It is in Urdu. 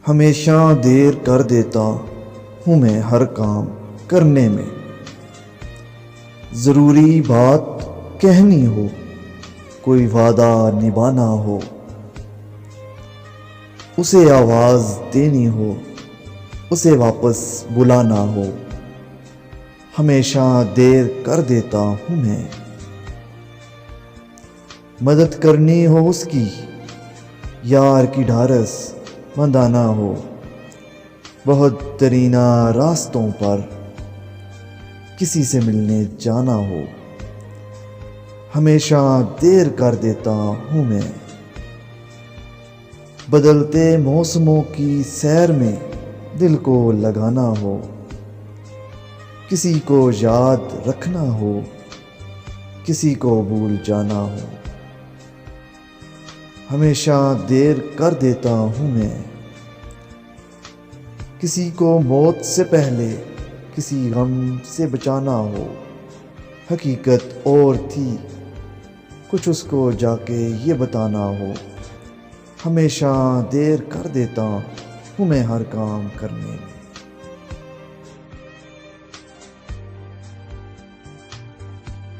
ہمیشہ دیر کر دیتا ہوں میں ہر کام کرنے میں، ضروری بات کہنی ہو، کوئی وعدہ نبھانا ہو، اسے آواز دینی ہو، اسے واپس بلانا ہو، ہمیشہ دیر کر دیتا ہوں میں، مدد کرنی ہو اس کی، یار کی ڈھارس بندھانا ہو، بہت درینہ راستوں پر کسی سے ملنے جانا ہو، ہمیشہ دیر کر دیتا ہوں میں، بدلتے موسموں کی سیر میں دل کو لگانا ہو، کسی کو یاد رکھنا ہو، کسی کو بھول جانا ہو، ہمیشہ دیر کر دیتا ہوں میں، کسی کو موت سے پہلے کسی غم سے بچانا ہو، حقیقت اور تھی کچھ اس کو جا کے یہ بتانا ہو، ہمیشہ دیر کر دیتا ہوں میں ہر کام کرنے میں۔